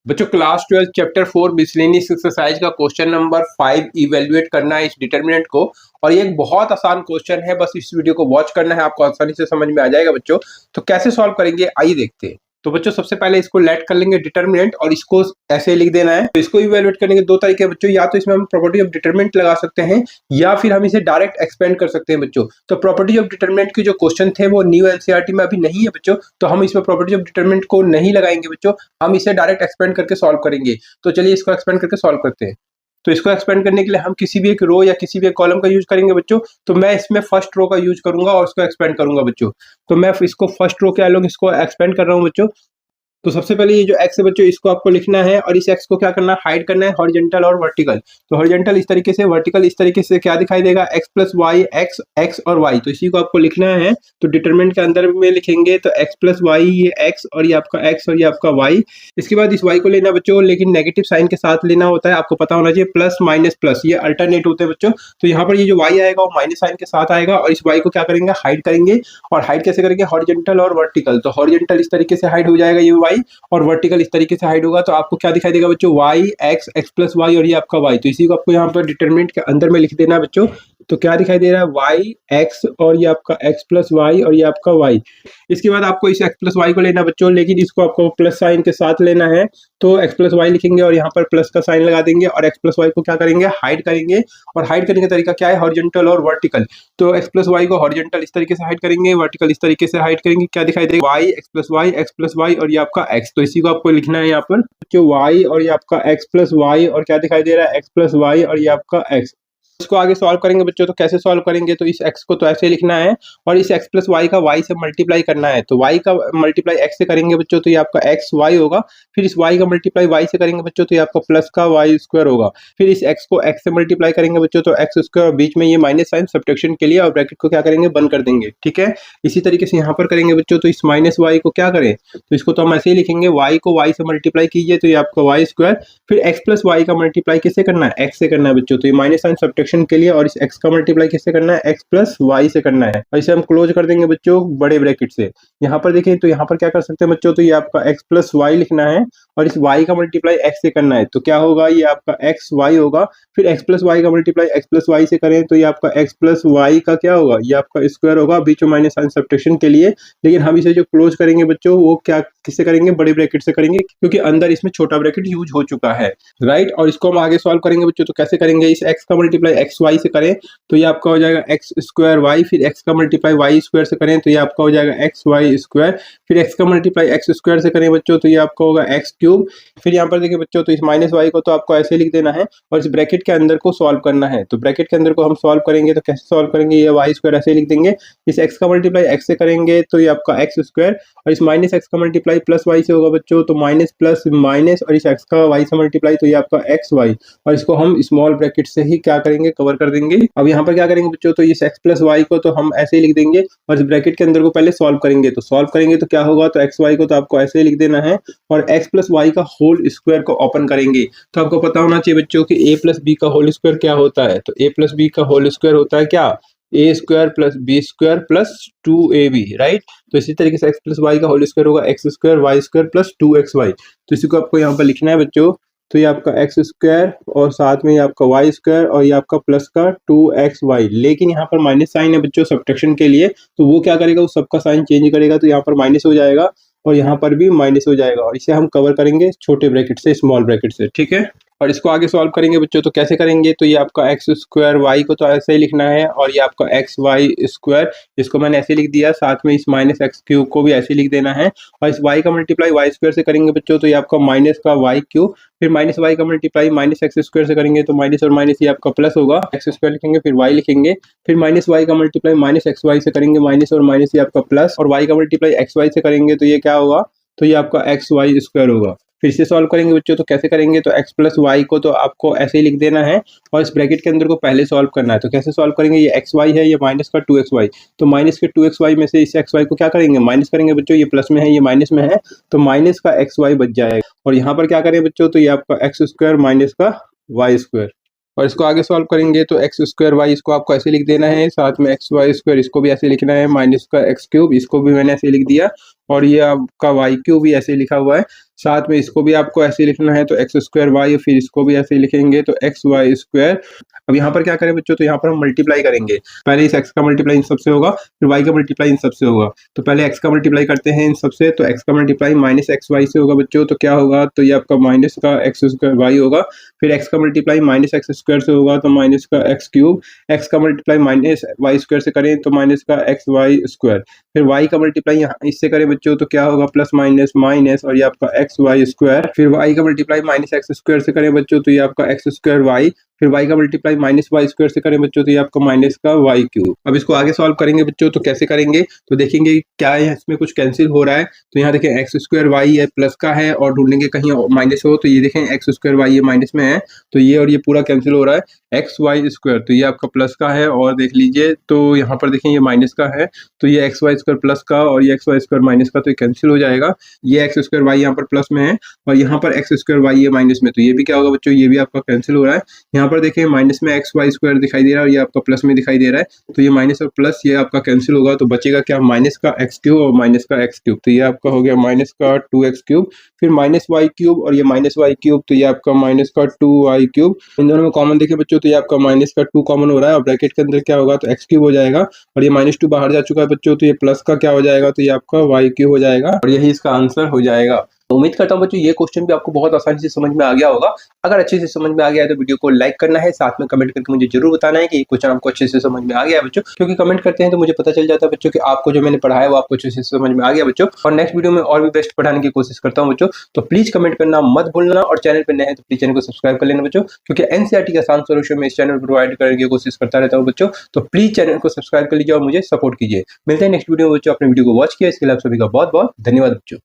बच्चों class 12 chapter 4 miscellaneous exercise का question number 5 evaluate करना है इस डिटरमिनेंट को। और ये एक बहुत आसान क्वेश्चन है, बस इस वीडियो को वॉच करना है, आपको आसानी से समझ में आ जाएगा बच्चों। तो कैसे सॉल्व करेंगे आइए देखते हैं। तो बच्चों सबसे पहले इसको लेट कर लेंगे डिटरमिनेंट और इसको ऐसे लिख देना है। तो इसको इवेल्युएट करने के दो तरीके हैं बच्चों, या तो इसमें हम प्रॉपर्टी ऑफ डिटरमिनेंट लगा सकते हैं या फिर हम इसे डायरेक्ट एक्सपेंड कर सकते हैं बच्चों। तो प्रॉपर्टी ऑफ डिटरमिनेंट के जो क्वेश्चन थे वो न्यू एनसीईआरटी में अभी नहीं है बच्चों, तो हम इसमें प्रॉपर्टी ऑफ डिटरमिनेंट को नहीं लगाएंगे बच्चों, हम इसे डायरेक्ट एक्सपेंड करके सॉल्व करेंगे। तो चलिए इसको एक्सपेंड करके सॉल्व करते हैं। तो इसको एक्सपेंड करने के लिए हम किसी भी एक रो या किसी भी एक कॉलम का यूज करेंगे बच्चों। तो मैं इसमें फर्स्ट रो का यूज करूंगा और उसको एक्सपेंड करूंगा बच्चों। तो मैं इसको फर्स्ट रो के अलॉन्ग इसको एक्सपेंड कर रहा हूँ बच्चों। तो सबसे पहले ये जो x है बच्चों, इसको आपको लिखना है और इस x को क्या करना है, हाइड करना है हॉरिजॉन्टल और वर्टिकल। तो हॉरिजॉन्टल इस तरीके से, वर्टिकल इस तरीके से क्या दिखाई देगा, x प्लस वाई, x और y। तो इसी को आपको लिखना है। तो डिटरमिनेंट के अंदर में लिखेंगे तो x प्लस वाई, ये x और ये आपका x और ये आपका y। इसके बाद इस y को लेना बच्चों, लेकिन नेगेटिव साइन के साथ लेना होता है, आपको पता होना चाहिए। प्लस माइनस प्लस ये अल्टरनेट होते हैं बच्चों। तो यहाँ पर ये जो y आएगा वो माइनस साइन के साथ आएगा और इस y को क्या करेंगे, हाइड करेंगे। और हाइड कैसे करेंगे, हॉरिजॉन्टल और वर्टिकल। तो हॉरिजॉन्टल इस तरीके से हाइड हो जाएगा ये y और वर्टिकल इस तरीके से हाइड होगा। तो आपको क्या दिखाई देगा बच्चों, y x प्लस वाई और ये आपका y। तो इसी को आपको यहाँ पर डिटरमिनेंट के अंदर में लिख देना है बच्चों। तो क्या दिखाई दे रहा है, y x और ये आपका x प्लस वाई और ये आपका y। इसके बाद आपको इस x प्लस वाई को लेना बच्चों, लेकिन इसको आपको प्लस साइन के साथ लेना है। तो x प्लस वाई लिखेंगे और यहाँ पर प्लस का साइन लगा देंगे और x प्लस वाई को क्या करेंगे, हाइड करेंगे। और हाइड करने का तरीका क्या है, हॉरिजॉन्टल और वर्टिकल। तो x प्लस वाई को हॉरिजॉन्टल इस तरीके से हाइड करेंगे, वर्टिकल इस तरीके से हाइड करेंगे। क्या दिखाई देगा, y x प्लस वाई और ये आपका x। तो इसी को आपको लिखना है यहाँ पर जो y और ये आपका x प्लस वाई और क्या दिखाई दे रहा है, x प्लस वाई और ये आपका x। इसको आगे सॉल्व करेंगे बच्चों। तो कैसे सॉल्व करेंगे, तो इस x को तो ऐसे लिखना है और इस x प्लस वाई का y से मल्टीप्लाई करना है। तो y का मल्टीप्लाई x से करेंगे बच्चों तो ये आपका x y होगा। फिर इस y का मल्टीप्लाई y से करेंगे बच्चों तो ये आपका प्लस का y स्क्वायर होगा। फिर इस x को x से मल्टीप्लाई करेंगे बच्चों तो x स्क्वायर, और बीच में ये माइनस साइन सब्ट्रैक्शन के लिए, और ब्रैकेट को क्या करेंगे, बंद कर देंगे। ठीक है, इसी तरीके से यहाँ पर करेंगे बच्चों। तो इस माइनस y को क्या करें, तो इसको तो हम ऐसे ही लिखेंगे, y को y से मल्टीप्लाई कीजिए तो ये आपका y स्क्वायर। फिर x प्लस वाई का मल्टीप्लाई किससे करना है, x से करना है बच्चों। तो ये माइनस साइन सब्ट्रैक्शन के लिए, और इस x का मल्टीप्लाई किससे करना है, x प्लस वाई से करना है। और इसे हम क्लोज कर देंगे बच्चों बड़े ब्रैकेट से। यहाँ पर देखें तो यहाँ पर क्या कर सकते हैं बच्चों, तो ये आपका x प्लस वाई लिखना है और इस y का मल्टीप्लाई x से करना है। तो क्या होगा, ये आपका x y होगा। फिर x प्लस वाई का मल्टीप्लाई x प्लस वाई से करें तो ये आपका x प्लस वाई का क्या होगा, ये आपका स्क्वायर होगा, बीच में माइनस साइन सब्ट्रैक्शन के लिए। लेकिन हम इसे जो क्लोज करेंगे बच्चों वो क्या किससे करेंगे, बड़े ब्रैकेट से करेंगे, क्योंकि अंदर इसमें छोटा ब्रैकेट यूज हो चुका है, राइट। और इसको हम आगे सॉल्व करेंगे बच्चों। तो कैसे करेंगे, इस x का मल्टीप्लाई x y से करें तो ये आपका हो जाएगा x स्क्वायर y। फिर x का मल्टीप्लाई y स्क्वायर से करें तो ये आपका हो जाएगा x y स्क्वायर। फिर x का मल्टीप्लाई x स्क्वायर से करें बच्चों तो ये आपका होगा x क्यूब। फिर यहाँ पर देखिए बच्चों, तो इस माइनस y को तो आपको ऐसे लिख देना है और इस ब्रैकेट के अंदर को सॉल्व करना है। तो ब्रैकेट के अंदर को हम सॉल्व करेंगे तो कैसे सॉल्व करेंगे, ये y स्क्वायर ऐसे लिख देंगे। इस x का मल्टीप्लाई x से करेंगे तो ये आपका x स्क्वायर, और इस माइनस x का मल्टीप्लाई प्लस y से होगा बच्चों। तो माइनस प्लस माइनस, और इस x का y से मल्टीप्लाई तो ये आपका x y, और इसको हम स्मॉल ब्रैकेट से ही क्या करेंगे, कवर कर देंगे। अब यहाँ पर क्या करेंगे बच्चों, तो इस x प्लस वाई को तो हम ऐसे ही लिख देंगे और इस ब्रैकेट के अंदर को पहले सॉल्व करेंगे। तो सॉल्व करेंगे तो क्या होगा, तो एक्स वाई को तो आपको ऐसे ही लिख देना है और x प्लस वाई का होल स्क्वायर को ओपन करेंगे। तो आपको पता होना चाहिए बच्चों कि a प्लस बी का होल स्क्वायर क्या होता है। तो a प्लस बी का होल स्क्वायर होता है क्या, a square plus B square plus 2ab, right. तो इसी तरीके से x प्लस वाई का होल स्क्वायर होगा x square Y square plus 2xy। तो इसी को आपको यहाँ पर लिखना है बच्चों। तो ये आपका x स्क्वायर और साथ में ये आपका y स्क्वायर और ये आपका प्लस का 2xy। लेकिन यहाँ पर माइनस साइन है बच्चों सब्ट्रैक्शन के लिए, तो वो क्या करेगा, वो सबका साइन चेंज करेगा। तो यहाँ पर माइनस हो जाएगा और यहाँ पर भी माइनस हो जाएगा, और इसे हम कवर करेंगे छोटे ब्रैकेट से, स्मॉल ब्रैकेट से। ठीक है, और इसको आगे सॉल्व करेंगे बच्चों। तो कैसे करेंगे, तो ये आपका x स्क्वायर y को तो ऐसे ही लिखना है और ये आपका x y स्क्वायर, इसको मैंने ऐसे लिख दिया। साथ में इस माइनस x क्यूब को भी ऐसे लिख देना है और इस y का मल्टीप्लाई y स्क्वायर से करेंगे बच्चों तो ये आपका माइनस का y क्यूब। फिर माइनस y का मल्टीप्लाई माइनस x स्क्वायर से करेंगे तो माइनस और माइनस ये आपका प्लस होगा, x स्क्वायर लिखेंगे फिर y लिखेंगे। फिर माइनस y का मल्टीप्लाई माइनस एक्स वाई से करेंगे, माइनस और माइनस ये आपका प्लस, और y का मल्टीप्लाई एक्स वाई से करेंगे तो ये क्या होगा, तो ये आपका एक्स वाई स्क्वायर होगा। फिर से सॉल्व करेंगे बच्चों। तो कैसे करेंगे, तो x प्लस वाई को तो आपको ऐसे ही लिख देना है और इस ब्रैकेट के अंदर को पहले सॉल्व करना है। तो कैसे सॉल्व करेंगे, ये एक्स वाई है, ये माइनस का 2xy। तो माइनस के 2xy में से इस एक्स वाई को क्या करेंगे, माइनस करेंगे बच्चों। ये प्लस में है, ये माइनस में है, तो माइनस का एक्स वाई बच जाएगा। और यहाँ पर क्या करें बच्चों, तो ये आपका एक्स स्क्वायर माइनस का वाई स्क्वायर। और इसको आगे सॉल्व करेंगे तो एक्स स्क्वायर वाई, इसको आपको ऐसे लिख देना है। साथ में एक्स वाई स्क्वायर, इसको भी ऐसे लिखना है। माइनस का एक्स क्यूब, इसको भी मैंने ऐसे लिख दिया। और ये आपका वाई क्यूब भी ऐसे लिखा हुआ है। साथ में इसको भी आपको ऐसे लिखना है, तो एक्स स्क्वायर वाई, फिर इसको भी ऐसे ही लिखेंगे तो एक्स वाई स्क्वायर। अब यहाँ पर क्या करें बच्चों, तो यहाँ पर हम मल्टीप्लाई करेंगे। पहले इस एक्स का मल्टीप्लाई इन सबसे होगा, फिर वाई का मल्टीप्लाई इन सबसे होगा। तो पहले एक्स का मल्टीप्लाई करते हैं इन सबसे, तो एक्स का मल्टीप्लाई माइनस एक्स वाई से होगा बच्चों, तो क्या होगा, तो ये आपका माइनस का एक्स स्क्वायर वाई होगा। फिर एक्स का मल्टीप्लाई माइनस एक्स स्क्वायर से होगा, तो माइनस का एक्स क्यूब। एक्स का मल्टीप्लाई माइनस वाई स्क्वायर से करें तो माइनस का एक्स वाई स्क्वायर। फिर y का मल्टीप्लाई यहाँ इससे करें बच्चों, तो क्या होगा, प्लस माइनस माइनस और ये आपका एक्स वाई स्क्वायर। फिर y का मल्टीप्लाई माइनस एक्स स्क्वायर से करें बच्चों, तो ये आपका एक्स स्क्वायर वाई। फिर y का मल्टीप्लाई माइनस वाई स्क्वायर से करें बच्चों, तो ये आपका माइनस का वाई क्यूब। अब इसको आगे सॉल्व करेंगे बच्चों, तो कैसे करेंगे, तो देखेंगे क्या है इसमें कुछ कैंसिल हो रहा है। तो यहाँ देखें एक्स स्क्वायर वाई है प्लस का है, और ढूंढेंगे कहीं माइनस हो, तो ये देखें एक्स स्क्वायर वाई ये माइनस में है, तो ये और ये पूरा कैंसिल हो रहा है। एक्स वाई स्क्वायर तो ये आपका प्लस का है, और देख लीजिए तो यहाँ पर देखें ये माइनस का है, तो ये एक्स वाई स्क्वायर प्लस का और ये एक्स वाई स्क्वायर माइनस का, तो ये कैंसिल हो जाएगा। ये एक्स स्क्वायर वाई यहाँ पर प्लस में है, और यहाँ पर एक्स स्क्वायर वाई ये माइनस में, तो ये भी क्या होगा बच्चों, ये भी आपका कैंसिल हो रहा है। यहाँ पर देखें माइनस में एक्स वाई स्क्वायर दिखाई दे रहा है, और ये आपका प्लस में दिखाई दे रहा है, तो ये माइनस और प्लस ये आपका कैंसिल होगा, तो बचेगा क्या, माइनस का एक्स क्यूब और माइनस का एक्स क्यूब, तो ये आपका हो गया माइनस का 2x क्यूब। फिर माइनस वाई क्यूब और ये माइनस वाई क्यूब, तो ये आपका माइनस का 2y क्यूब। इन दोनों में कॉमन देखें बच्चों, तो ये आपका माइनस का 2 कॉमन हो रहा है, और ब्रैकेट के अंदर क्या होगा, तो एक्स क्यूब हो जाएगा, और ये -2 बाहर जा चुका है बच्चों, तो ये प्लस का क्या हो जाएगा, तो ये आपका वाई क्यूब हो जाएगा, और यही इसका आंसर हो जाएगा। तो उम्मीद करता हूँ बच्चों ये क्वेश्चन भी आपको बहुत आसानी से समझ में आ गया होगा। अगर अच्छे से समझ में आ गया है तो वीडियो को लाइक करना है, साथ में कमेंट करके मुझे जरूर बताना है कि ये क्वेश्चन आपको अच्छे से समझ में आ गया है बच्चों, क्योंकि कमेंट करते हैं तो मुझे पता चल जाता है बच्चों कि आपको जो मैंने पढ़ाया वो आपको अच्छे से समझ में आ गया बच्चों। और नेक्स्ट वीडियो में और भी बेस्ट पढ़ाने की कोशिश करता हूँ बच्चों, तो प्लीज कमेंट करना मत भूलना, और चैनल पर नए हैं तो प्लीज चैनल को सब्सक्राइब कर लेना बच्चों, क्योंकि एनसीईआरटी का आसान सॉल्यूशन में इस चैनल पर प्रोवाइड करने की कोशिश करता रहता हूँ बच्चों। तो प्लीज चैनल को सब्सक्राइब कर लीजिए और मुझे सपोर्ट कीजिए। मिलते हैं नेक्स्ट वीडियो में बच्चों, अपने वीडियो को वॉच किया इसके लिए आप सभी का बहुत बहुत धन्यवाद बच्चों।